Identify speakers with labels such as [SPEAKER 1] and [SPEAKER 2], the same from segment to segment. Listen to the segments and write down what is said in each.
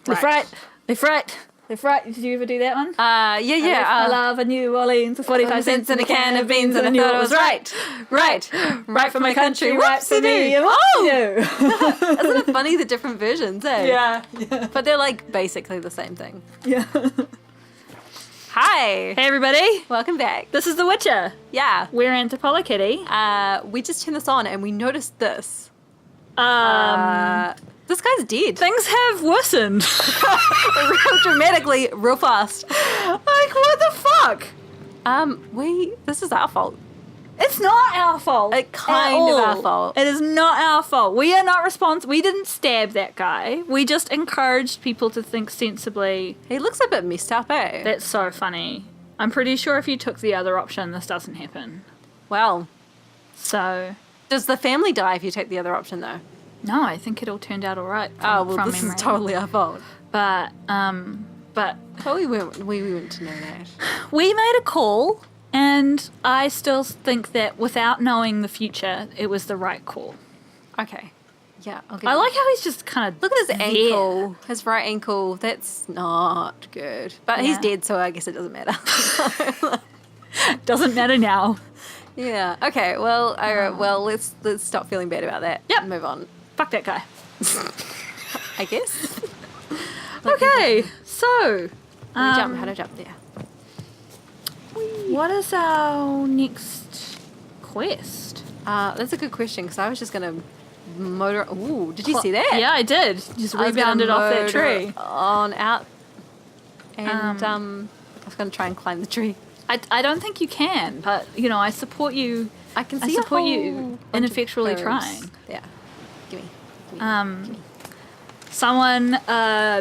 [SPEAKER 1] Left, right. Did you ever do that one?
[SPEAKER 2] Yeah.
[SPEAKER 1] I love a New Orleans for 45 cents and a can of beans, and I knew it was right. Right for my country, right for me.
[SPEAKER 2] Oh! Isn't it funny, the different versions, eh?
[SPEAKER 1] Yeah.
[SPEAKER 2] But they're like basically the same thing.
[SPEAKER 1] Yeah.
[SPEAKER 2] Hi.
[SPEAKER 1] Hey, everybody.
[SPEAKER 2] Welcome back.
[SPEAKER 1] This is The Witcher.
[SPEAKER 2] Yeah.
[SPEAKER 1] We're Antipolo Kitty.
[SPEAKER 2] We just turned this on and we noticed this.
[SPEAKER 1] This
[SPEAKER 2] guy's dead.
[SPEAKER 1] Things have worsened.
[SPEAKER 2] Real dramatically, real fast.
[SPEAKER 1] Like, what the fuck?
[SPEAKER 2] This is our fault.
[SPEAKER 1] It's not our fault.
[SPEAKER 2] It kind of our fault.
[SPEAKER 1] It is not our fault. We are not responsible. We didn't stab that guy. We just encouraged people to think sensibly.
[SPEAKER 2] He looks a bit messed up, eh?
[SPEAKER 1] That's so funny. I'm pretty sure if you took the other option, this doesn't happen.
[SPEAKER 2] Well.
[SPEAKER 1] So.
[SPEAKER 2] Does the family die if you take the other option, though?
[SPEAKER 1] No, I think it all turned out all right.
[SPEAKER 2] This is totally our fault.
[SPEAKER 1] But
[SPEAKER 2] we weren't to know that.
[SPEAKER 1] We made a call, and I still think that without knowing the future, it was the right call.
[SPEAKER 2] Okay. Yeah.
[SPEAKER 1] I like how he's just kind of
[SPEAKER 2] look at his ankle, his right ankle. That's not good. But he's dead, so I guess it doesn't matter.
[SPEAKER 1] Doesn't matter now.
[SPEAKER 2] Yeah. Okay. Well. All right. Well, let's stop feeling bad about that.
[SPEAKER 1] Yep.
[SPEAKER 2] Move on.
[SPEAKER 1] Fuck that guy.
[SPEAKER 2] I guess.
[SPEAKER 1] Okay. So.
[SPEAKER 2] How to jump there?
[SPEAKER 1] What is our next quest?
[SPEAKER 2] That's a good question because I was just gonna motor. Ooh, did you see that?
[SPEAKER 1] Yeah, I did. Just rebounded off that tree.
[SPEAKER 2] On out. And I was gonna try and climb the tree.
[SPEAKER 1] I don't think you can, but I support you.
[SPEAKER 2] I can see
[SPEAKER 1] support you ineffectually trying.
[SPEAKER 2] Yeah. Gimme.
[SPEAKER 1] Someone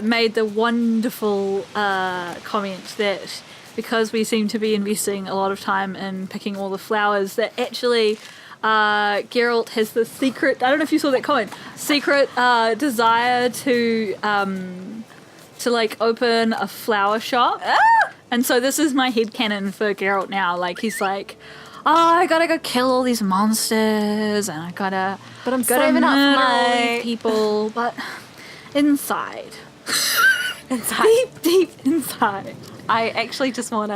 [SPEAKER 1] made the wonderful comment that because we seem to be investing a lot of time in picking all the flowers, that actually Geralt has the secret, I don't know if you saw that comment, secret desire to like open a flower shop. And so this is my headcanon for Geralt now. Like, he's like, I gotta go kill all these monsters, and
[SPEAKER 2] But I'm
[SPEAKER 1] gotta
[SPEAKER 2] saving up
[SPEAKER 1] murder
[SPEAKER 2] for
[SPEAKER 1] all
[SPEAKER 2] my
[SPEAKER 1] these people. But inside, deep inside,
[SPEAKER 2] I actually just want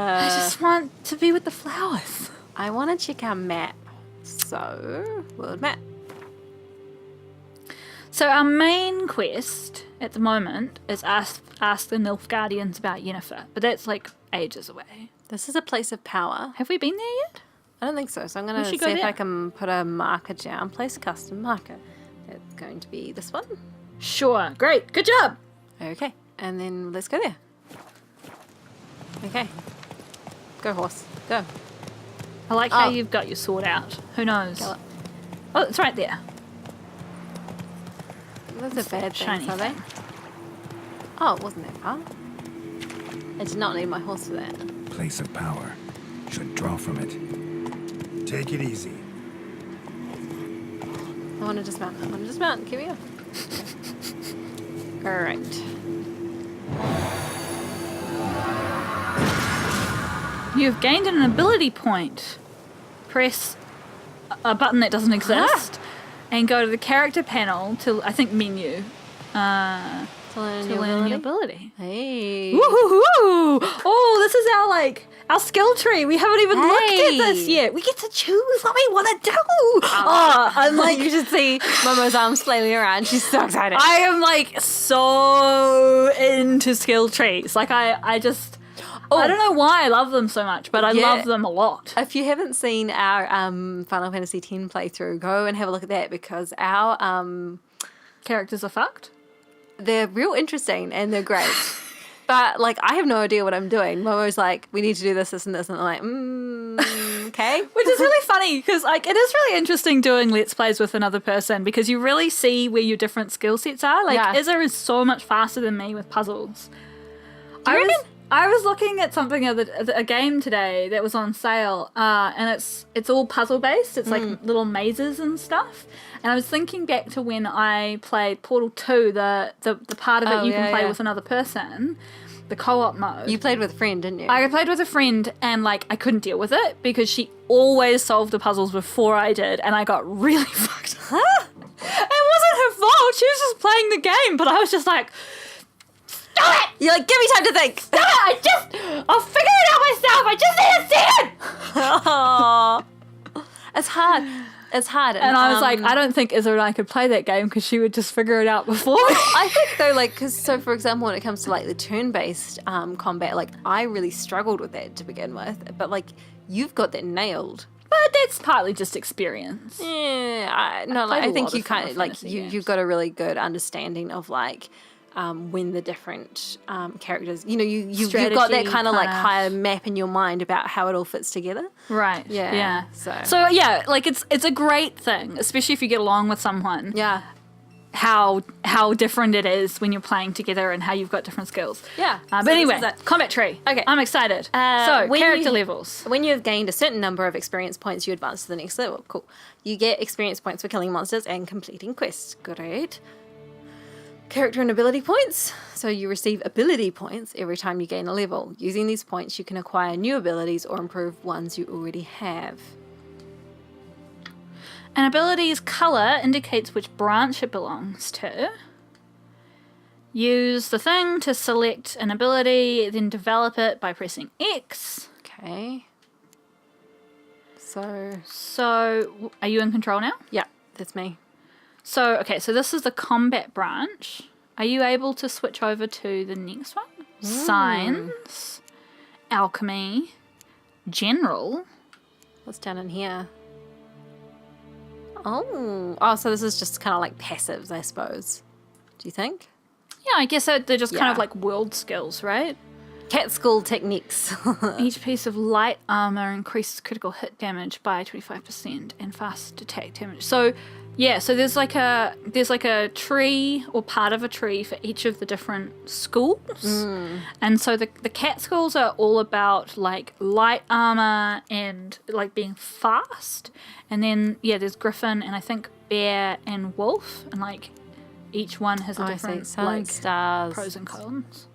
[SPEAKER 1] to be with the flowers.
[SPEAKER 2] I want to check our map. So, world map.
[SPEAKER 1] So our main quest at the moment is ask the Nilfgaardians about Yennefer, but that's like ages away.
[SPEAKER 2] This is a place of power.
[SPEAKER 1] Have we been there yet?
[SPEAKER 2] I don't think so. So I'm going to see if I can put a marker down. Place a custom marker. It's going to be this one.
[SPEAKER 1] Sure. Great. Good job.
[SPEAKER 2] Okay. And then let's go there. Okay. Go, horse. Go.
[SPEAKER 1] I like how you've got your sword out. Who knows? Oh, it's right there.
[SPEAKER 2] Those are bad things, are they? Oh, it wasn't that far. I did not need my horse for that.
[SPEAKER 3] Place of power. Should draw from it. Take it easy.
[SPEAKER 2] I want to dismount. Keep me up. Alright.
[SPEAKER 1] You've gained an ability point. Press a button that doesn't exist and go to the character panel to, I think, menu. To learn your ability.
[SPEAKER 2] Hey.
[SPEAKER 1] Woohoo! Oh, this is our skill tree. We haven't even looked at this yet. We get to choose what we want to do. I'm like,
[SPEAKER 2] you should see Momo's arms flailing around. She's so excited.
[SPEAKER 1] I am so into skill trees. Like I just, I don't know why I love them so much, but I love them a lot.
[SPEAKER 2] If you haven't seen our Final Fantasy X playthrough, go and have a look at that because our
[SPEAKER 1] characters are fucked.
[SPEAKER 2] They're real interesting and they're great. But, I have no idea what I'm doing. Momo's like, we need to do this, and this. And I'm like, okay.
[SPEAKER 1] Which is really funny because, it is really interesting doing Let's Plays with another person because you really see where your different skill sets are. Izza is so much faster than me with puzzles.
[SPEAKER 2] Do you reckon?
[SPEAKER 1] I was looking at something a game today that was on sale, and it's all puzzle based. It's like little mazes and stuff. And I was thinking back to when I played Portal 2, the part of it you can play with another person, the co-op mode.
[SPEAKER 2] You played with a friend, didn't you?
[SPEAKER 1] I played with a friend, and I couldn't deal with it because she always solved the puzzles before I did, and I got really fucked up. It wasn't her fault. She was just playing the game, but I was just like, it!
[SPEAKER 2] You're like, give me time to think.
[SPEAKER 1] I'll figure it out myself. I just need a second.
[SPEAKER 2] Oh, it's hard. It's hard.
[SPEAKER 1] And I was like, I don't think Izza and I could play that game because she would just figure it out before me.
[SPEAKER 2] I think though, like, because so for example, when it comes to like the turn-based combat, like I really struggled with that to begin with, but like you've got that nailed.
[SPEAKER 1] But that's partly just experience.
[SPEAKER 2] Yeah, I
[SPEAKER 1] played a
[SPEAKER 2] think
[SPEAKER 1] lot
[SPEAKER 2] you
[SPEAKER 1] of
[SPEAKER 2] kind
[SPEAKER 1] Final
[SPEAKER 2] of like
[SPEAKER 1] Fantasy
[SPEAKER 2] you've
[SPEAKER 1] games.
[SPEAKER 2] got a really good understanding of like when the different characters, you've got that
[SPEAKER 1] Strategy,
[SPEAKER 2] kind of like
[SPEAKER 1] kind of.
[SPEAKER 2] higher map in your mind about how it all fits together.
[SPEAKER 1] Right.
[SPEAKER 2] Yeah,
[SPEAKER 1] Yeah.
[SPEAKER 2] so-
[SPEAKER 1] yeah, like it's a great thing, especially if you get along with someone.
[SPEAKER 2] Yeah,
[SPEAKER 1] How different it is when you're playing together and how you've got different skills.
[SPEAKER 2] yeah.
[SPEAKER 1] But
[SPEAKER 2] So
[SPEAKER 1] anyway,
[SPEAKER 2] this is it.
[SPEAKER 1] combat tree.
[SPEAKER 2] Okay.
[SPEAKER 1] I'm excited.
[SPEAKER 2] Uh,
[SPEAKER 1] So
[SPEAKER 2] when
[SPEAKER 1] character
[SPEAKER 2] you-
[SPEAKER 1] levels.
[SPEAKER 2] When you have gained a certain number of experience points, you advance to the next level. Cool. You get experience points for killing monsters and completing quests. Great. Character and ability points. So you receive ability points every time you gain a level. Using these points, you can acquire new abilities or improve ones you already have.
[SPEAKER 1] An ability's colour indicates which branch it belongs to. Use the thing to select an ability, then develop it by pressing X.
[SPEAKER 2] Okay. So,
[SPEAKER 1] So, are you in control now?
[SPEAKER 2] yeah, that's me.
[SPEAKER 1] So, okay, so this is the combat branch. Are you able to switch over to the next one? Signs, alchemy, general.
[SPEAKER 2] What's down in here? Oh, so this is just kind of like passives, I suppose. Do you think?
[SPEAKER 1] Yeah, I guess they're just kind of
[SPEAKER 2] Yeah.
[SPEAKER 1] like world skills, right?
[SPEAKER 2] Cat school techniques.
[SPEAKER 1] Each piece of light armor increases critical hit damage by 25% and fast attack damage. So, yeah, so there's like a tree or part of a tree for each of the different schools. And so the cat schools are all about like light armor and like being fast. And then there's griffin and I think bear and wolf, and like each one has a
[SPEAKER 2] I see.
[SPEAKER 1] different
[SPEAKER 2] Sun,
[SPEAKER 1] like
[SPEAKER 2] stars.
[SPEAKER 1] pros and cons.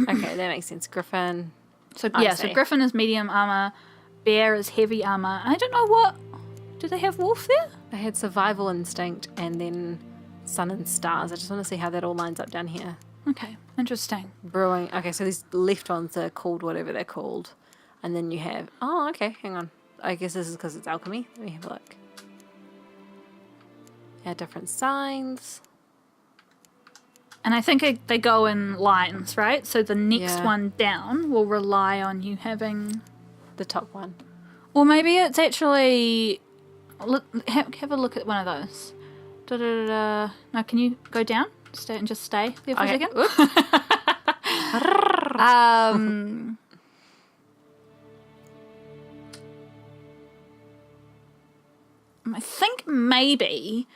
[SPEAKER 2] Okay, that makes sense. Griffin.
[SPEAKER 1] So
[SPEAKER 2] I
[SPEAKER 1] so
[SPEAKER 2] see.
[SPEAKER 1] griffin is medium armor, bear is heavy armor. I don't know what. Do they have wolf there?
[SPEAKER 2] I had survival instinct and then sun and stars. I just want to see how that all lines up down here.
[SPEAKER 1] Okay, interesting.
[SPEAKER 2] Brewing. Okay, so these left ones are called whatever they're called. And then you have... Oh, okay, hang on. I guess this is because it's alchemy. Let me have a look. Yeah, different signs.
[SPEAKER 1] And I think they go in lines, right? So the next
[SPEAKER 2] Yeah.
[SPEAKER 1] one down will rely on you having,
[SPEAKER 2] The top one.
[SPEAKER 1] or maybe it's actually. Have a look at one of those. No, can you go down? Stay and just stay there for a second.
[SPEAKER 2] Oop.
[SPEAKER 1] I think maybe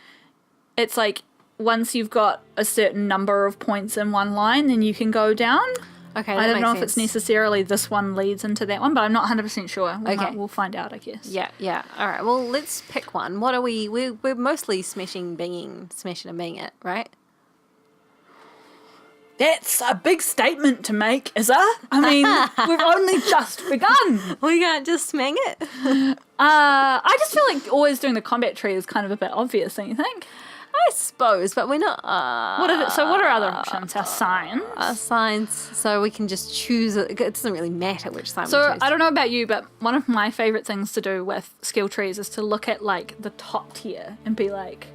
[SPEAKER 1] it's like once you've got a certain number of points in one line, then you can go down.
[SPEAKER 2] Okay,
[SPEAKER 1] I
[SPEAKER 2] that
[SPEAKER 1] don't
[SPEAKER 2] makes
[SPEAKER 1] know
[SPEAKER 2] sense.
[SPEAKER 1] if it's necessarily this one leads into that one, but I'm not 100% sure.
[SPEAKER 2] Okay.
[SPEAKER 1] We'll find out, I guess.
[SPEAKER 2] Yeah. All right, well, let's pick one. What are we... We're mostly smashing and banging it, right?
[SPEAKER 1] That's a big statement to make, is it? I mean, we've only just begun.
[SPEAKER 2] We can't just smang it.
[SPEAKER 1] I just feel like always doing the combat tree is kind of a bit obvious, don't you think?
[SPEAKER 2] I suppose, but we're not...
[SPEAKER 1] What are other options? Our signs.
[SPEAKER 2] signs, so we can just choose it. It doesn't really matter which sign we
[SPEAKER 1] So
[SPEAKER 2] choose.
[SPEAKER 1] I don't know about you, but one of my favorite things to do with skill trees is to look at like the top tier and be like,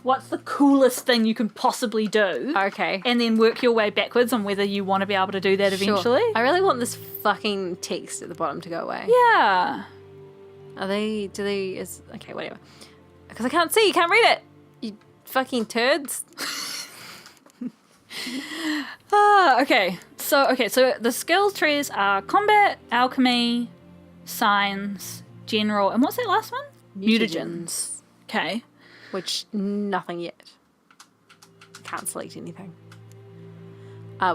[SPEAKER 1] what's the coolest thing you can possibly do?
[SPEAKER 2] Okay.
[SPEAKER 1] And then work your way backwards on whether you want to be able to do that
[SPEAKER 2] Sure.
[SPEAKER 1] eventually.
[SPEAKER 2] I really want this fucking text at the bottom to go away.
[SPEAKER 1] Yeah.
[SPEAKER 2] Okay, whatever. Because I can't see, you can't read it. You fucking turds.
[SPEAKER 1] Okay. So the skills trees are combat, alchemy, signs, general, and what's that last one? Mutagens. Okay.
[SPEAKER 2] Which, nothing yet. Can't select anything.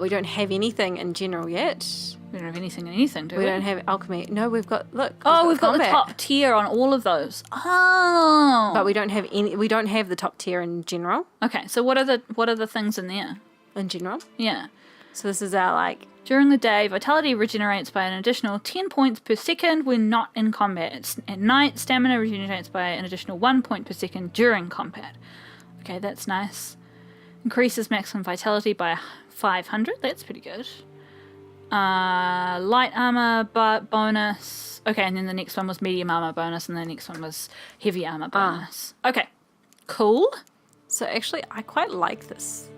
[SPEAKER 2] We don't have anything in general yet.
[SPEAKER 1] We don't have anything, do we?
[SPEAKER 2] We don't have alchemy. No, we've got, look.
[SPEAKER 1] We've got the
[SPEAKER 2] combat.
[SPEAKER 1] top tier on all of those. Oh.
[SPEAKER 2] But we don't have any. We don't have the top tier in general.
[SPEAKER 1] Okay, so what are the things in there?
[SPEAKER 2] In general.
[SPEAKER 1] Yeah.
[SPEAKER 2] So this is our like.
[SPEAKER 1] During the day, vitality regenerates by an additional 10 points per second when not in combat. At night, stamina regenerates by an additional 1 point per second during combat. Okay, that's nice. Increases maximum vitality by 500. That's pretty good. Light armor bonus. Okay, and then the next one was medium armor bonus, and the next one was heavy armor bonus. Okay, cool.
[SPEAKER 2] So actually, I quite like this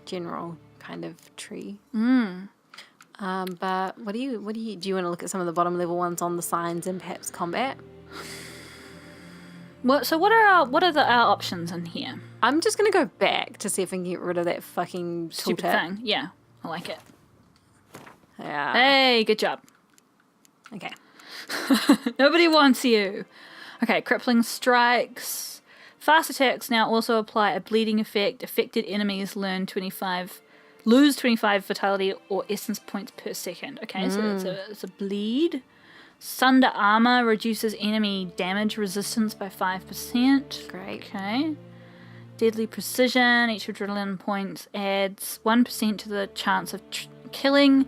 [SPEAKER 2] general kind of tree. But do you want to look at some of the bottom level ones on the signs and perhaps combat?
[SPEAKER 1] What are our options in here?
[SPEAKER 2] I'm just gonna go back to see if I can get rid of that fucking
[SPEAKER 1] Stupid
[SPEAKER 2] tooltip.
[SPEAKER 1] thing. Yeah, I like it.
[SPEAKER 2] Yeah.
[SPEAKER 1] Hey, good job.
[SPEAKER 2] Okay.
[SPEAKER 1] Nobody wants you. Okay, crippling strikes. Fast attacks now also apply a bleeding effect. Affected enemies lose 25 vitality or essence points per second. Okay, so it's a bleed. Sunder armor reduces enemy damage resistance by 5%.
[SPEAKER 2] Great.
[SPEAKER 1] Okay. Deadly precision. Each adrenaline point adds 1% to the chance of killing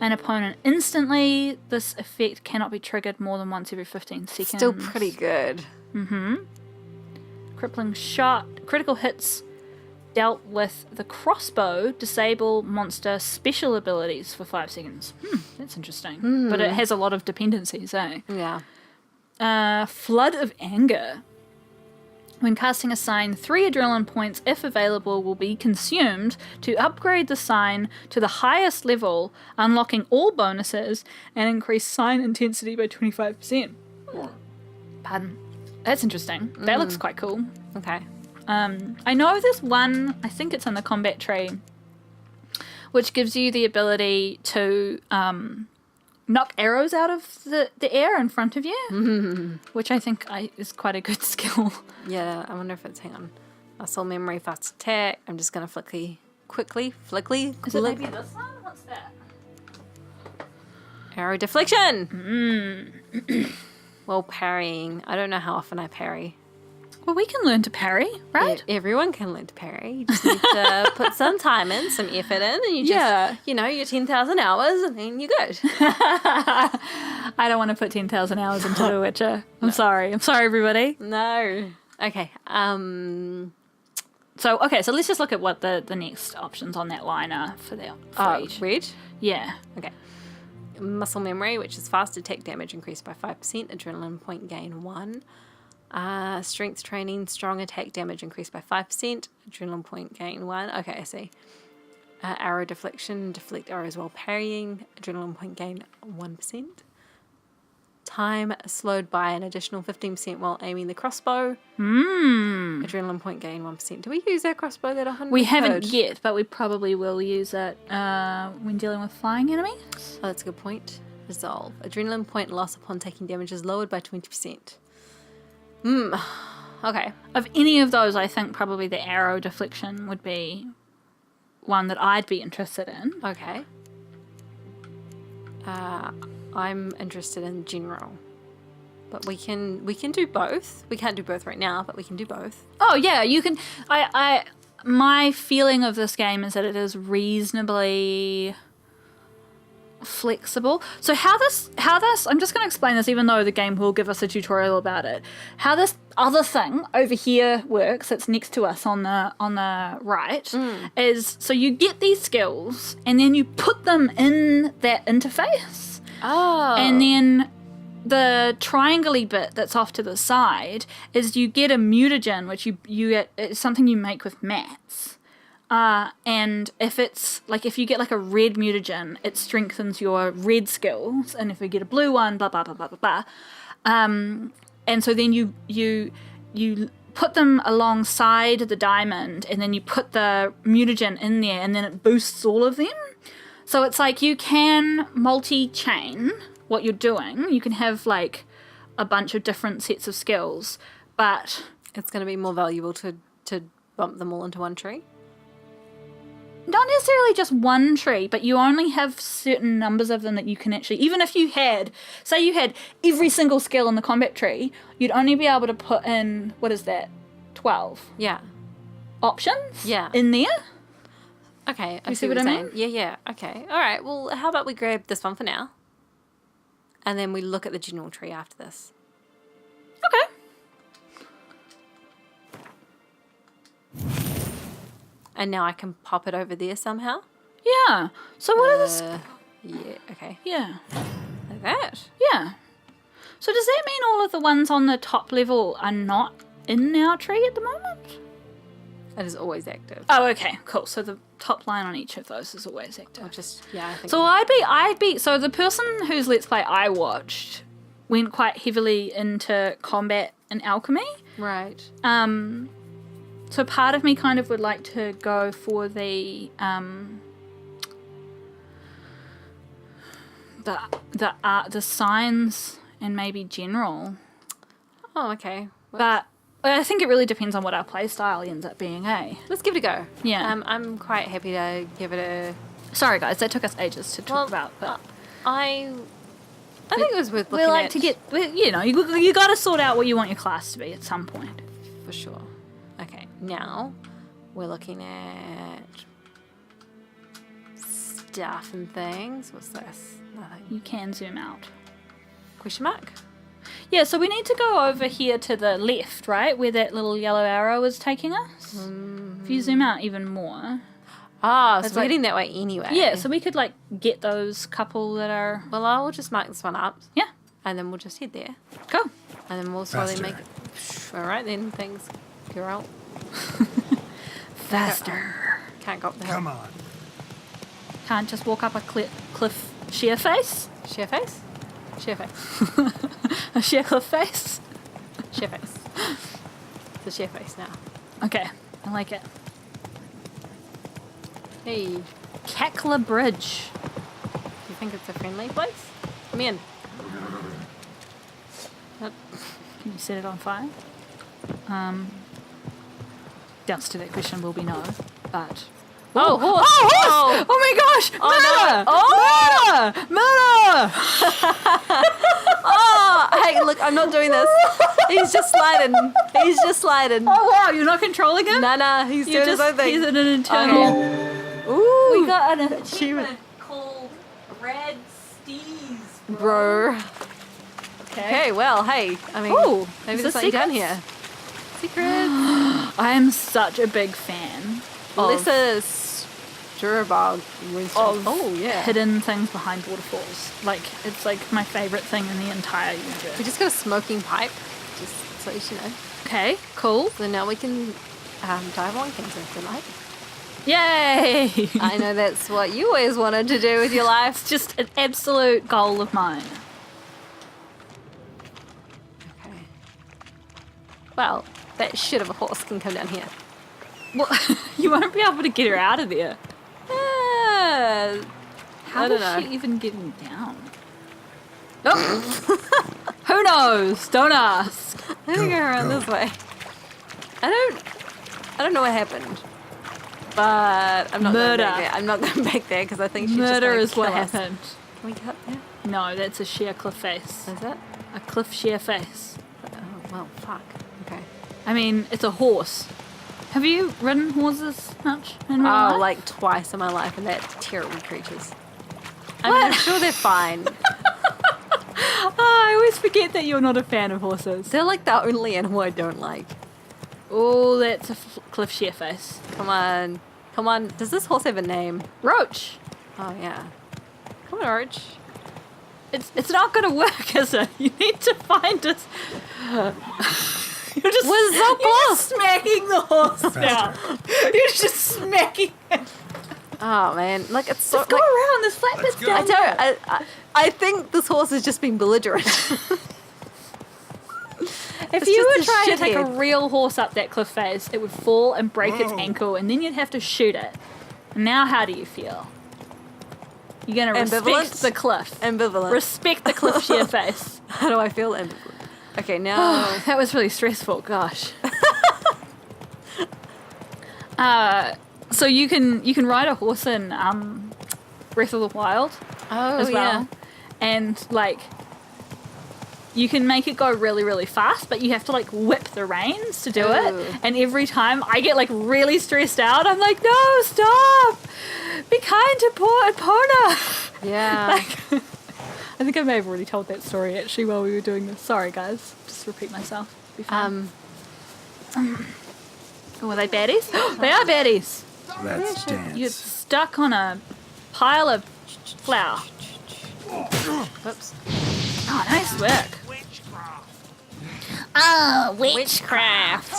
[SPEAKER 1] an opponent instantly. This effect cannot be triggered more than once every 15 seconds.
[SPEAKER 2] Still pretty good.
[SPEAKER 1] Crippling shot. Critical hits dealt with the crossbow disable monster special abilities for 5 seconds. That's interesting. But it has a lot of dependencies, eh?
[SPEAKER 2] Yeah.
[SPEAKER 1] Flood of anger. When casting a sign, 3 adrenaline points, if available, will be consumed to upgrade the sign to the highest level, unlocking all bonuses and increase sign intensity by 25%. Pardon. That's interesting. That looks quite cool.
[SPEAKER 2] Okay.
[SPEAKER 1] I know there's one, I think it's in the combat tree, which gives you the ability to knock arrows out of the air in front of you, which I think is quite a good skill.
[SPEAKER 2] Yeah, I wonder if it's, hang on, muscle memory, fast attack. I'm just going to quickly.
[SPEAKER 1] Is it maybe this one? What's that?
[SPEAKER 2] Arrow deflection. Well, parrying. I don't know how often I parry.
[SPEAKER 1] Well, we can learn to parry, right?
[SPEAKER 2] Everyone can learn to parry. You just need to put some time in, some effort in, and you just, your 10,000 hours, and then you're good.
[SPEAKER 1] I don't want to put 10,000 hours into The Witcher. I'm sorry, everybody.
[SPEAKER 2] No. Okay.
[SPEAKER 1] So let's just look at what the next options on that line are for each.
[SPEAKER 2] Red?
[SPEAKER 1] Yeah.
[SPEAKER 2] Okay. Muscle memory, which is fast attack damage increased by 5%, adrenaline point gain 1. Strength training, strong attack damage increased by 5%, adrenaline point gain 1. Okay, I see. Arrow deflection, deflect arrows while parrying, adrenaline point gain 1%. Time slowed by an additional 15% while aiming the crossbow. Adrenaline point gain 1%. Do we use our crossbow that 100?
[SPEAKER 1] We haven't yet, but we probably will use it when dealing with flying enemies.
[SPEAKER 2] Oh, that's a good point. Resolve. Adrenaline point loss upon taking damage is lowered by 20%. Okay.
[SPEAKER 1] Of any of those, I think probably the arrow deflection would be one that I'd be interested in.
[SPEAKER 2] Okay. I'm interested in general, but we can do both. We can't do both right now, but we can do both.
[SPEAKER 1] Oh yeah, you can. My feeling of this game is that it is reasonably flexible. So how this I'm just going to explain this, even though the game will give us a tutorial about it. How this other thing over here works, that's next to us on the right, is so you get these skills and then you put them in that interface.
[SPEAKER 2] Oh.
[SPEAKER 1] And then the triangle-y bit that's off to the side is you get a mutagen, which you get, it's something you make with mats. And if you get like a red mutagen, it strengthens your red skills, and if you get a blue one, blah blah blah blah blah blah. And so then you put them alongside the diamond, and then you put the mutagen in there, and then it boosts all of them. So it's like you can multi-chain what you're doing. You can have like a bunch of different sets of skills, but
[SPEAKER 2] it's going to be more valuable to bump them all into one tree.
[SPEAKER 1] Not necessarily just one tree, but you only have certain numbers of them that you can actually, even if you had every single skill in the combat tree, you'd only be able to put in, 12?
[SPEAKER 2] Yeah.
[SPEAKER 1] Options?
[SPEAKER 2] Yeah.
[SPEAKER 1] In there?
[SPEAKER 2] Okay,
[SPEAKER 1] You see what I mean?
[SPEAKER 2] Yeah, okay. All right, well, how about we grab this one for now? And then we look at the general tree after this.
[SPEAKER 1] Okay.
[SPEAKER 2] And now I can pop it over there somehow.
[SPEAKER 1] Yeah. So what are this?
[SPEAKER 2] Yeah. Okay.
[SPEAKER 1] Yeah.
[SPEAKER 2] Like that.
[SPEAKER 1] Yeah. So does that mean all of the ones on the top level are not in our tree at the moment?
[SPEAKER 2] It is always active.
[SPEAKER 1] Oh, okay, cool. So the top line on each of those is always active.
[SPEAKER 2] Or just I think.
[SPEAKER 1] So I'd be. So the person whose Let's Play I watched went quite heavily into combat and alchemy.
[SPEAKER 2] Right.
[SPEAKER 1] So part of me kind of would like to go for the signs and maybe general.
[SPEAKER 2] Oh, okay.
[SPEAKER 1] But I think it really depends on what our play style ends up being, eh?
[SPEAKER 2] Let's give it a go.
[SPEAKER 1] Yeah.
[SPEAKER 2] I'm quite happy to give it a.
[SPEAKER 1] Sorry, guys, that took us ages to talk about. But
[SPEAKER 2] I think it was worth looking
[SPEAKER 1] we like
[SPEAKER 2] at.
[SPEAKER 1] to get, you got to sort out what you want your class to be at some point.
[SPEAKER 2] For sure. Okay, now we're looking at stuff and things. What's this? Nothing.
[SPEAKER 1] You can zoom out.
[SPEAKER 2] Question mark?
[SPEAKER 1] Yeah, so we need to go over here to the left, right? Where that little yellow arrow is taking us. If you zoom out even more.
[SPEAKER 2] Ah, so
[SPEAKER 1] It's
[SPEAKER 2] we're
[SPEAKER 1] like-
[SPEAKER 2] heading that way anyway.
[SPEAKER 1] Yeah, so we could, like, get those couple that are...
[SPEAKER 2] Well, I will just mark this one up.
[SPEAKER 1] Yeah,
[SPEAKER 2] And then we'll just head there.
[SPEAKER 1] go.
[SPEAKER 2] And then we'll slowly
[SPEAKER 3] Faster.
[SPEAKER 2] make it. Alright then, thanks. You're out.
[SPEAKER 1] Faster.
[SPEAKER 2] Can't go up the hill.
[SPEAKER 3] Come on.
[SPEAKER 1] Can't just walk up a cliff sheer face?
[SPEAKER 2] Share face? Share face.
[SPEAKER 1] A sheer cliff face?
[SPEAKER 2] Share face. It's a share face now.
[SPEAKER 1] Okay, I like it.
[SPEAKER 2] Hey,
[SPEAKER 1] Cackler Bridge.
[SPEAKER 2] do you think it's a friendly place? Come in.
[SPEAKER 1] Can you set it on fire? The answer to that question will be no, but...
[SPEAKER 2] Oh, horse!
[SPEAKER 1] Oh, horse!
[SPEAKER 2] Oh.
[SPEAKER 1] Oh my gosh!
[SPEAKER 2] Oh,
[SPEAKER 1] Murder! Murder!
[SPEAKER 2] Oh, hey, look, I'm not doing this. He's just sliding. He's just sliding.
[SPEAKER 1] Oh wow, you're not controlling him?
[SPEAKER 2] Nah, he's
[SPEAKER 1] You're
[SPEAKER 2] doing his own thing.
[SPEAKER 1] he's in an internal...
[SPEAKER 2] Ooh,
[SPEAKER 1] We got an
[SPEAKER 2] achievement
[SPEAKER 1] achievement called Red Steez,
[SPEAKER 2] bro. Okay, well, hey, I mean,
[SPEAKER 1] Ooh,
[SPEAKER 2] maybe
[SPEAKER 1] is
[SPEAKER 2] there's
[SPEAKER 1] this
[SPEAKER 2] something down
[SPEAKER 1] secrets?
[SPEAKER 2] here. Secrets.
[SPEAKER 1] I am such a big fan
[SPEAKER 2] Melissa Sturabog.
[SPEAKER 1] of
[SPEAKER 2] Oh, yeah.
[SPEAKER 1] hidden things behind waterfalls. Like, it's like my favorite thing in the entire
[SPEAKER 2] We
[SPEAKER 1] universe.
[SPEAKER 2] just got a smoking pipe, just so you know.
[SPEAKER 1] Okay, cool.
[SPEAKER 2] So now we can dive on things if we like.
[SPEAKER 1] Yay!
[SPEAKER 2] I know that's what you always wanted to do with your life.
[SPEAKER 1] It's just an absolute goal of mine.
[SPEAKER 2] Okay. Well, that shit of a horse can come down here.
[SPEAKER 1] Well, you won't be able to get her out of there.
[SPEAKER 2] How
[SPEAKER 1] How
[SPEAKER 2] I don't
[SPEAKER 1] is
[SPEAKER 2] know.
[SPEAKER 1] she even getting down? Oh. Who knows? Don't ask.
[SPEAKER 2] Let me go around
[SPEAKER 3] go.
[SPEAKER 2] this way. I don't know what happened. But I'm not
[SPEAKER 1] Murder.
[SPEAKER 2] going back there. I'm not going back there because I think she's
[SPEAKER 1] Murder
[SPEAKER 2] just
[SPEAKER 1] is what
[SPEAKER 2] gonna kill us.
[SPEAKER 1] happened.
[SPEAKER 2] Can we get up there?
[SPEAKER 1] No, that's a sheer cliff face.
[SPEAKER 2] Is it?
[SPEAKER 1] A cliff sheer face.
[SPEAKER 2] Oh, well, fuck. Okay.
[SPEAKER 1] I mean, it's a horse. Have you ridden horses much in real
[SPEAKER 2] Oh,
[SPEAKER 1] life?
[SPEAKER 2] like twice in my life, and they're terrible creatures. I mean, I'm sure they're fine.
[SPEAKER 1] Oh, I always forget that you're not a fan of horses.
[SPEAKER 2] They're like the only animal I don't like.
[SPEAKER 1] Oh, that's a cliff sheer face.
[SPEAKER 2] Come on. Come on. Does this horse have a name?
[SPEAKER 1] Roach.
[SPEAKER 2] Oh, yeah. Come on, Roach.
[SPEAKER 1] It's not gonna work, is it? You need to find us. You're just
[SPEAKER 2] We're so
[SPEAKER 1] you're
[SPEAKER 2] close.
[SPEAKER 1] just smacking the horse now. You're just smacking it.
[SPEAKER 2] Oh, man. Like, it's so...
[SPEAKER 1] Just go
[SPEAKER 2] like,
[SPEAKER 1] around. There's flat bits
[SPEAKER 3] go.
[SPEAKER 1] down
[SPEAKER 2] I don't... I think this horse has just been belligerent.
[SPEAKER 1] If
[SPEAKER 2] It's
[SPEAKER 1] you
[SPEAKER 2] just
[SPEAKER 1] were
[SPEAKER 2] a
[SPEAKER 1] trying to take a
[SPEAKER 2] shithead.
[SPEAKER 1] real horse up that cliff face, it would fall and break its
[SPEAKER 3] Whoa.
[SPEAKER 1] ankle, and then you'd have to shoot it. Now, how do you feel? You're gonna respect
[SPEAKER 2] Ambivalent?
[SPEAKER 1] the cliff.
[SPEAKER 2] Ambivalent.
[SPEAKER 1] Respect the cliff sheer face.
[SPEAKER 2] How do I feel? Ambivalent. Okay, now...
[SPEAKER 1] That was really stressful. Gosh. So you can ride a horse in Breath of the Wild
[SPEAKER 2] oh,
[SPEAKER 1] as well,
[SPEAKER 2] yeah.
[SPEAKER 1] and like you can make it go really really fast, but you have to like whip the reins to do
[SPEAKER 2] Ooh.
[SPEAKER 1] it. And every time I get like really stressed out, I'm like, no, stop! Be kind to poor Epona.
[SPEAKER 2] Yeah.
[SPEAKER 1] Like, I think I may have already told that story actually while we were doing this. Sorry guys, just repeat myself. Be fine. Oh, are they baddies? They are baddies.
[SPEAKER 3] Let's dance.
[SPEAKER 1] You're stuck on a pile of flour.
[SPEAKER 2] Whoops.
[SPEAKER 1] Oh, nice work.
[SPEAKER 2] Oh, witchcraft.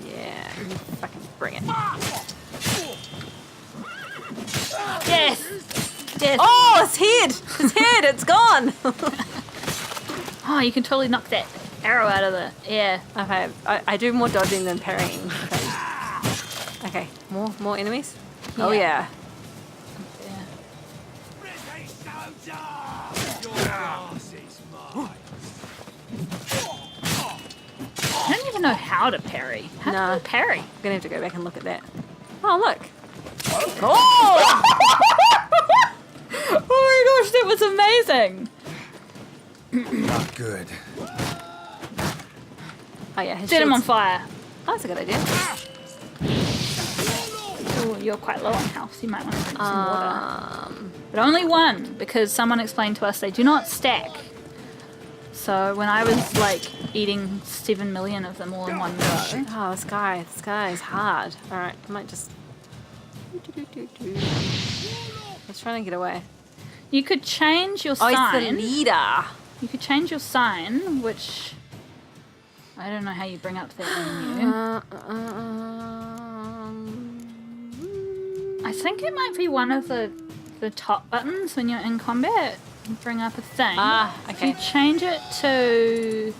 [SPEAKER 2] Yeah, you fucking bring it.
[SPEAKER 1] Yes. Yes.
[SPEAKER 2] Oh, his head! His head, it's gone!
[SPEAKER 1] Oh, you can totally knock that arrow out of the air.
[SPEAKER 2] Okay, I do more dodging than parrying. Okay, more enemies? Oh yeah.
[SPEAKER 1] Yeah. I don't even know how to parry. How do
[SPEAKER 2] No.
[SPEAKER 1] you parry?
[SPEAKER 2] I'm gonna have to go back and look at that. Oh, look. Oh!
[SPEAKER 1] Oh my gosh, that was amazing.
[SPEAKER 3] Not good.
[SPEAKER 2] Oh yeah, his
[SPEAKER 1] Set him on
[SPEAKER 2] shield's-
[SPEAKER 1] fire.
[SPEAKER 2] Oh, that's a good idea.
[SPEAKER 1] Oh, you're quite low on health. You might want to drink some water.
[SPEAKER 2] Um,
[SPEAKER 1] But only one, because someone explained to us they do not stack. So when I was like eating 7 million of them all in one go,
[SPEAKER 2] oh, this guy is hard. Alright, I might just... Let's try and get away.
[SPEAKER 1] you could change your
[SPEAKER 2] Oh, he's the
[SPEAKER 1] sign.
[SPEAKER 2] leader.
[SPEAKER 1] You could change your sign, which I don't know how you bring up that menu. I think it might be one of the top buttons when you're in combat. You bring up a thing.
[SPEAKER 2] Ah,
[SPEAKER 1] If
[SPEAKER 2] okay.
[SPEAKER 1] you change it to,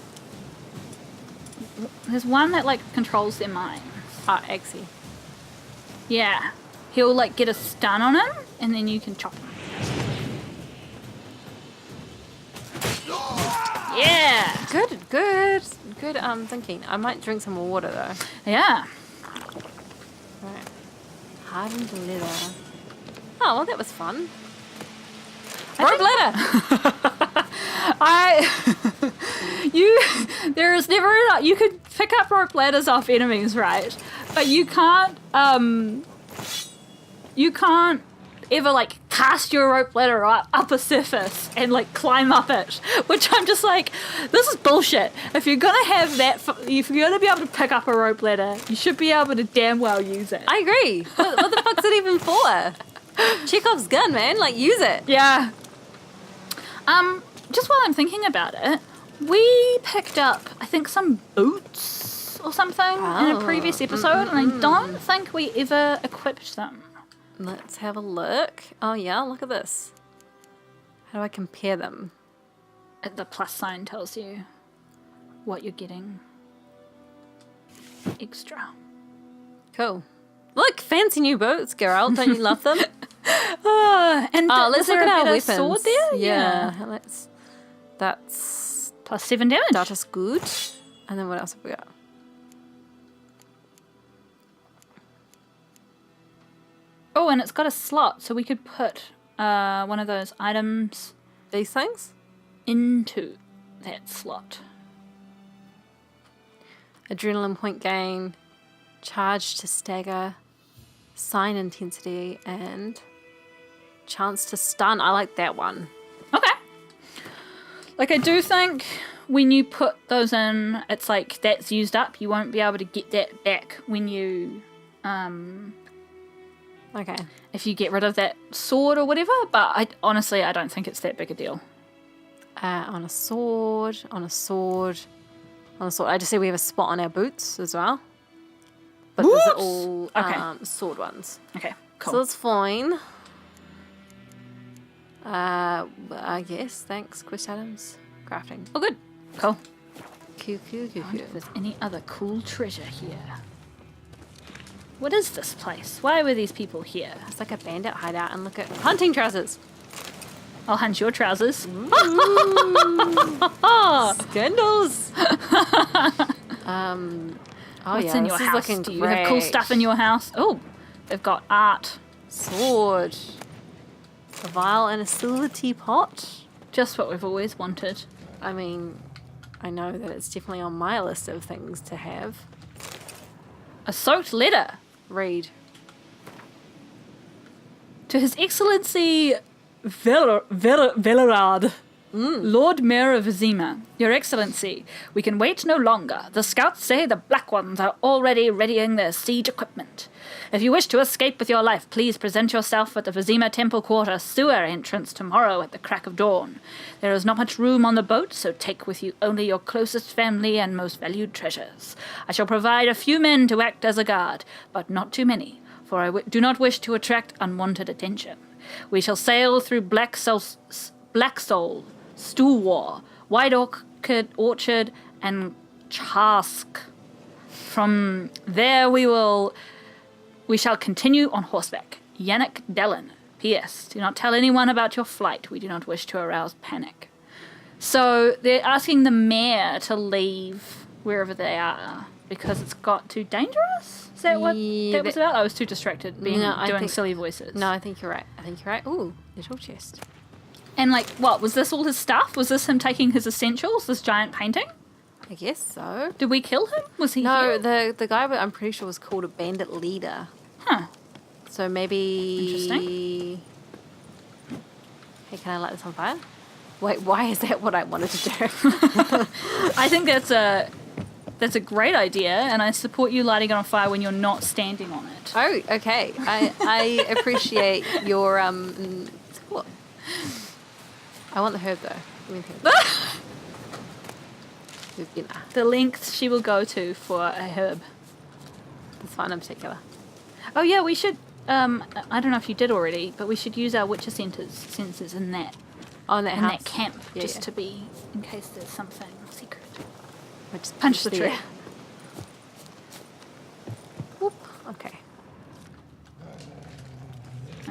[SPEAKER 1] there's one that like controls their minds.
[SPEAKER 2] Ah, Axie.
[SPEAKER 1] Yeah, he'll like get a stun on him, and then you can chop him. Yeah,
[SPEAKER 2] Good thinking. I might drink some more water though.
[SPEAKER 1] yeah.
[SPEAKER 2] Right. Hardened leather. Oh, well, that was fun. Rope ladder.
[SPEAKER 1] There is never enough. You could pick up rope ladders off enemies, right? But you can't ever like cast your rope ladder up a surface and like climb up it, which I'm just like, this is bullshit. If you're gonna have that, if you're gonna be able to pick up a rope ladder, you should be able to damn well use it.
[SPEAKER 2] I agree. What the fuck's it even for? Chekhov's gun, man. Like, use it.
[SPEAKER 1] Yeah. Just while I'm thinking about it, we picked up, I think, some boots or something in a previous episode, and I don't think we ever equipped them.
[SPEAKER 2] Let's have a look. Oh, yeah, look at this. How do I compare them?
[SPEAKER 1] The plus sign tells you what you're getting extra.
[SPEAKER 2] Cool. Look, fancy new boots, Geralt. Don't you love them?
[SPEAKER 1] And
[SPEAKER 2] Oh,
[SPEAKER 1] is
[SPEAKER 2] let's
[SPEAKER 1] there
[SPEAKER 2] look
[SPEAKER 1] a
[SPEAKER 2] at our
[SPEAKER 1] better
[SPEAKER 2] weapons.
[SPEAKER 1] sword there?
[SPEAKER 2] Yeah. That's
[SPEAKER 1] Plus 7 damage.
[SPEAKER 2] that is good. And then what else have we got?
[SPEAKER 1] Oh, and it's got a slot, so we could put one of those items
[SPEAKER 2] These things?
[SPEAKER 1] into that slot.
[SPEAKER 2] Adrenaline point gain, charge to stagger, sign intensity, and chance to stun. I like that one.
[SPEAKER 1] Okay. Like, I do think when you put those in, it's like that's used up. You won't be able to get that back when you,
[SPEAKER 2] Okay.
[SPEAKER 1] if you get rid of that sword or whatever. But I don't think it's that big a deal.
[SPEAKER 2] On a sword. I just see we have a spot on our boots as well. But those are all
[SPEAKER 1] Okay.
[SPEAKER 2] sword ones.
[SPEAKER 1] Okay,
[SPEAKER 2] So
[SPEAKER 1] cool.
[SPEAKER 2] that's fine. I guess. Thanks. Quest items. Crafting. Oh, good.
[SPEAKER 1] Cool.
[SPEAKER 2] Cool.
[SPEAKER 1] I wonder if there's any other cool treasure here. What is this place? Why were these people here?
[SPEAKER 2] It's like a bandit hideout, and look at hunting trousers.
[SPEAKER 1] I'll hunt your trousers.
[SPEAKER 2] Scandals. Oh
[SPEAKER 1] What's
[SPEAKER 2] yeah,
[SPEAKER 1] in
[SPEAKER 2] this
[SPEAKER 1] your
[SPEAKER 2] is
[SPEAKER 1] house?
[SPEAKER 2] looking
[SPEAKER 1] Do you have cool
[SPEAKER 2] great.
[SPEAKER 1] stuff in your house? Oh, they've got art.
[SPEAKER 2] Sword. A vial and a silver teapot.
[SPEAKER 1] Just what we've always wanted.
[SPEAKER 2] I mean, I know that it's definitely on my list of things to have.
[SPEAKER 1] A soaked letter
[SPEAKER 2] Read.
[SPEAKER 1] to His Excellency Velerad. Lord Mayor of Vizima, Your Excellency, we can wait no longer. The scouts say the Black Ones are already readying their siege equipment. If you wish to escape with your life, please present yourself at the Vizima Temple Quarter sewer entrance tomorrow at the crack of dawn. There is not much room on the boat, so take with you only your closest family and most valued treasures. I shall provide a few men to act as a guard, but not too many, for I do not wish to attract unwanted attention. We shall sail through Black Soul, Stool, White Orchard, and Chask. From there we shall continue on horseback. Yannick Dellen. P.S. Do not tell anyone about your flight. We do not wish to arouse panic. So they're asking the mayor to leave wherever they are because it's got too dangerous? Is that what that was about? I was too distracted doing silly voices.
[SPEAKER 2] No, I think you're right. Ooh, little chest.
[SPEAKER 1] And like, what? Was this all his stuff? Was this him taking his essentials, this giant painting?
[SPEAKER 2] I guess so.
[SPEAKER 1] Did we kill him? Was he
[SPEAKER 2] No,
[SPEAKER 1] here?
[SPEAKER 2] the guy I'm pretty sure was called a bandit leader.
[SPEAKER 1] Huh.
[SPEAKER 2] So maybe...
[SPEAKER 1] Interesting.
[SPEAKER 2] Hey, can I light this on fire? Wait, why is that what I wanted to do?
[SPEAKER 1] I think that's a great idea, and I support you lighting it on fire when you're not standing on it.
[SPEAKER 2] Oh, okay. I appreciate your support. I want the herb though. Give me the herb.
[SPEAKER 1] The lengths she will go to for a herb.
[SPEAKER 2] This one in particular.
[SPEAKER 1] Oh yeah, we should. I don't know if you did already, but we should use our Witcher sensors in that.
[SPEAKER 2] Oh, in that house.
[SPEAKER 1] That camp,
[SPEAKER 2] Yeah,
[SPEAKER 1] just
[SPEAKER 2] yeah.
[SPEAKER 1] to be in case there's something secret.
[SPEAKER 2] I just
[SPEAKER 1] Punch the tree.
[SPEAKER 2] Whoop. Okay.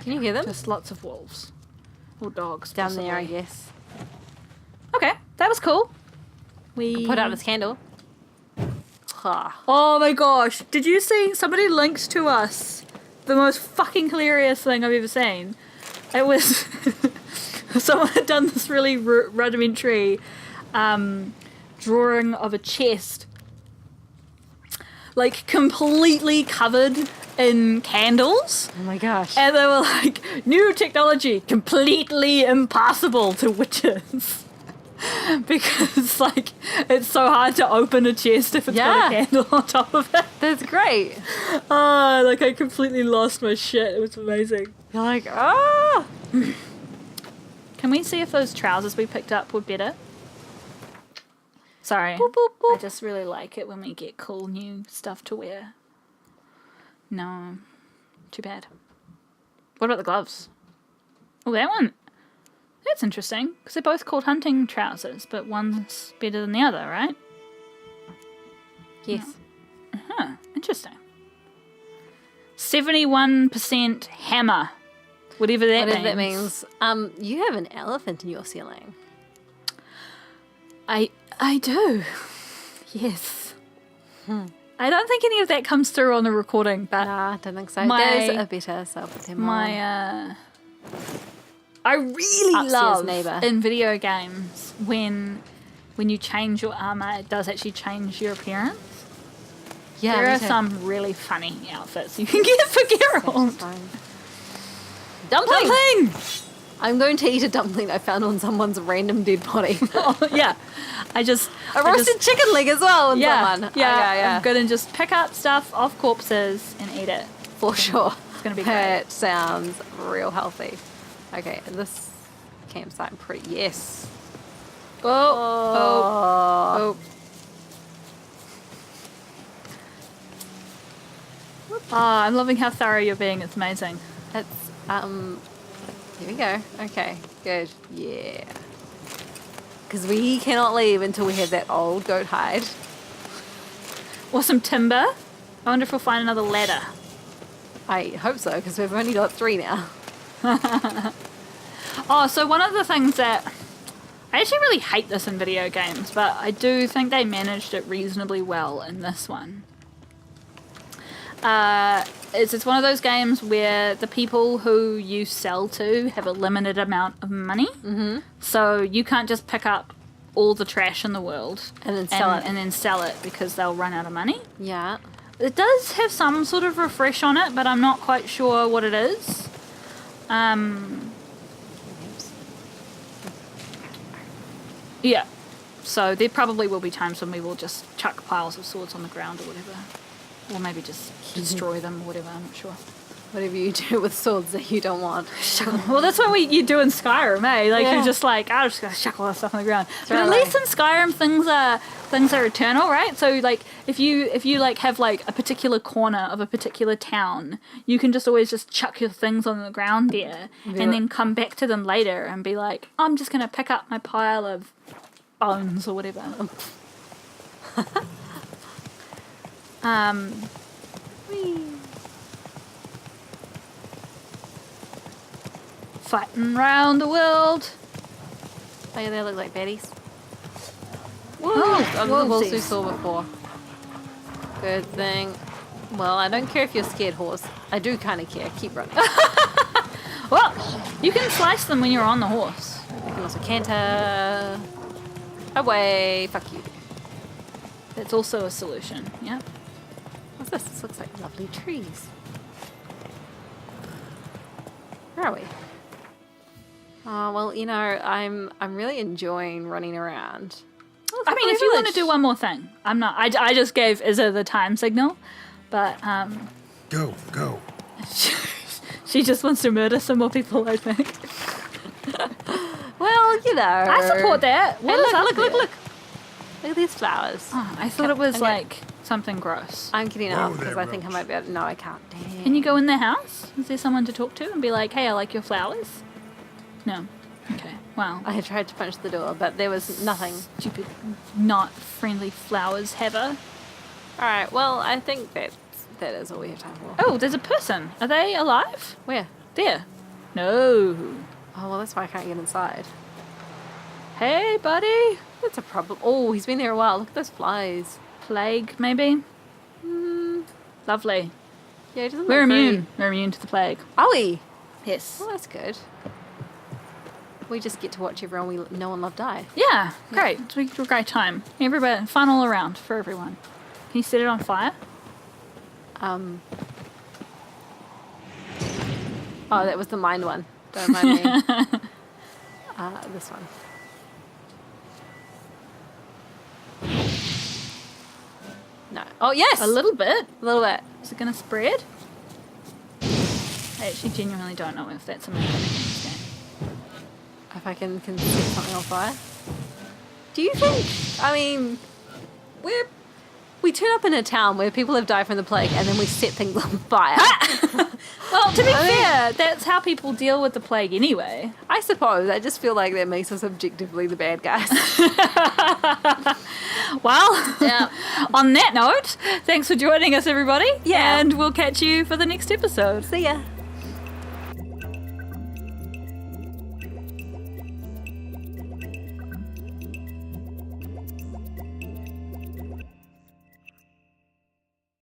[SPEAKER 2] Can you hear them?
[SPEAKER 1] Just lots of wolves or dogs
[SPEAKER 2] Down there, I
[SPEAKER 1] possibly.
[SPEAKER 2] guess.
[SPEAKER 1] Okay, that was cool. We
[SPEAKER 2] Put out this candle.
[SPEAKER 1] Oh my gosh! Did you see? Somebody linked to us the most fucking hilarious thing I've ever seen. It was someone had done this really rudimentary drawing of a chest, like completely covered in candles.
[SPEAKER 2] Oh my gosh.
[SPEAKER 1] And they were like, new technology, completely impossible to witches. Because, like, it's so hard to open a chest if it's got a candle on top of it.
[SPEAKER 2] That's great.
[SPEAKER 1] Oh, like, I completely lost my shit. It was amazing.
[SPEAKER 2] You're like, ah!
[SPEAKER 1] Can we see if those trousers we picked up were better? Sorry.
[SPEAKER 2] Boop, boop, boop.
[SPEAKER 1] I just really like it when we get cool new stuff to wear. No. Too bad. What about the gloves? Oh, that one. That's interesting, because they're both called hunting trousers, but one's better than the other, right?
[SPEAKER 2] Yes.
[SPEAKER 1] Huh, interesting. 71% hammer. Whatever that means.
[SPEAKER 2] You have an elephant in your ceiling.
[SPEAKER 1] I do. Yes. I don't think any of that comes through on the recording, but
[SPEAKER 2] Nah, I don't think so.
[SPEAKER 1] my-
[SPEAKER 2] There's a better self demo.
[SPEAKER 1] I really
[SPEAKER 2] Upstairs
[SPEAKER 1] love
[SPEAKER 2] neighbour.
[SPEAKER 1] in video games when you change your armor, it does actually change your appearance.
[SPEAKER 2] Yeah,
[SPEAKER 1] There
[SPEAKER 2] me
[SPEAKER 1] are
[SPEAKER 2] too.
[SPEAKER 1] some really funny outfits you can get for Geralt.
[SPEAKER 2] Satisfying. Dumpling!
[SPEAKER 1] Dumpling!
[SPEAKER 2] I'm going to eat a dumpling I found on someone's random dead body.
[SPEAKER 1] Oh, yeah.
[SPEAKER 2] A roasted chicken leg as well on someone.
[SPEAKER 1] Yeah. I'm gonna just pick up stuff off corpses and eat it.
[SPEAKER 2] For sure.
[SPEAKER 1] It's gonna be great.
[SPEAKER 2] That sounds real healthy. Okay, this campsite pretty. Yes.
[SPEAKER 1] Oh. I'm loving how thorough you're being. It's amazing.
[SPEAKER 2] It's here we go. Okay, good. Yeah. Because we cannot leave until we have that old goat hide.
[SPEAKER 1] Or some timber. I wonder if we'll find another ladder.
[SPEAKER 2] I hope so, because we've only got 3 now.
[SPEAKER 1] Oh, so one of the things that I actually really hate this in video games, but I do think they managed it reasonably well in this one. It's one of those games where the people who you sell to have a limited amount of money. Mm-hmm. So you can't just pick up all the trash in the world
[SPEAKER 2] And then sell it.
[SPEAKER 1] and then sell it because they'll run out of money.
[SPEAKER 2] Yeah.
[SPEAKER 1] It does have some sort of refresh on it, but I'm not quite sure what it is. Yeah. So there probably will be times when we will just chuck piles of swords on the ground or whatever. Or maybe just destroy them or whatever, I'm not sure.
[SPEAKER 2] Whatever you do with swords that you don't want.
[SPEAKER 1] Well, that's what you do in Skyrim, eh? Like,
[SPEAKER 2] Yeah.
[SPEAKER 1] you're just like, I'm just going to chuck all that stuff on the ground. But
[SPEAKER 2] right,
[SPEAKER 1] at least in Skyrim, things are eternal, right? So, like, if you like, have, like, a particular corner of a particular town, you can just always just chuck your things on the ground there and then come back to them later and be like, I'm just going to pick up my pile of bones or whatever. Fighting round the world.
[SPEAKER 2] Oh yeah, they look like baddies.
[SPEAKER 1] Oh,
[SPEAKER 2] The wolves we saw before. Good thing. Well, I don't care if you're scared, horse. I do kind of care. Keep running.
[SPEAKER 1] Well, you can slice them when you're on the horse.
[SPEAKER 2] You can also canter. Away. Fuck you.
[SPEAKER 1] That's also a solution, yeah.
[SPEAKER 2] What's this? This looks like lovely trees. Where are we? Oh, well, you know, I'm really enjoying running around. Oh,
[SPEAKER 1] I mean, if you want to do one more thing, I'm not. I just gave Izza the time signal, but
[SPEAKER 3] Go.
[SPEAKER 1] she just wants to murder some more people, I think.
[SPEAKER 2] Well, you know.
[SPEAKER 1] I support that.
[SPEAKER 2] Hey,
[SPEAKER 1] What is up
[SPEAKER 2] look.
[SPEAKER 1] there?
[SPEAKER 2] Look at these flowers.
[SPEAKER 1] Oh, I thought it was
[SPEAKER 2] Okay.
[SPEAKER 1] like something gross.
[SPEAKER 2] I'm getting
[SPEAKER 3] Whoa
[SPEAKER 2] up
[SPEAKER 3] there,
[SPEAKER 2] because I think I
[SPEAKER 3] Roach.
[SPEAKER 2] might be able to. No, I can't. Damn.
[SPEAKER 1] Can you go in their house? Is there someone to talk to and be like, hey, I like your flowers? No. Okay. Wow.
[SPEAKER 2] I tried to punch the door, but there was nothing.
[SPEAKER 1] Stupid, not friendly flowers haver.
[SPEAKER 2] Alright, well, I think that is all we have time for.
[SPEAKER 1] Oh, there's a person. Are they alive?
[SPEAKER 2] Where?
[SPEAKER 1] There. No.
[SPEAKER 2] Oh, well, that's why I can't get inside.
[SPEAKER 1] Hey, buddy.
[SPEAKER 2] That's a problem. Oh, he's been there a while. Look at those flies.
[SPEAKER 1] Plague, maybe? Lovely.
[SPEAKER 2] Yeah, he doesn't
[SPEAKER 1] We're
[SPEAKER 2] look very-
[SPEAKER 1] immune. We're immune to the plague.
[SPEAKER 2] Are we?
[SPEAKER 1] Yes.
[SPEAKER 2] Well, that's good. We just get to watch everyone we know and love die.
[SPEAKER 1] Yeah, great. It's a great time. Everybody, fun all around for everyone. Can you set it on fire?
[SPEAKER 2] Oh, that was the mind one. Don't mind me. This one. No. Oh, yes!
[SPEAKER 1] A little bit.
[SPEAKER 2] A little bit.
[SPEAKER 1] Is it going to spread? I actually genuinely don't know if that's a mechanic in this game.
[SPEAKER 2] If I can set something on fire. Do you think, I mean, we turn up in a town where people have died from the plague and then we set things on fire.
[SPEAKER 1] Well, to be fair, that's how people deal with the plague anyway.
[SPEAKER 2] I suppose. I just feel like that makes us objectively the bad guys.
[SPEAKER 1] Well,
[SPEAKER 2] Yeah.
[SPEAKER 1] on that note, thanks for joining us, everybody.
[SPEAKER 2] Yeah.
[SPEAKER 1] And we'll catch you for the next episode.
[SPEAKER 2] See ya.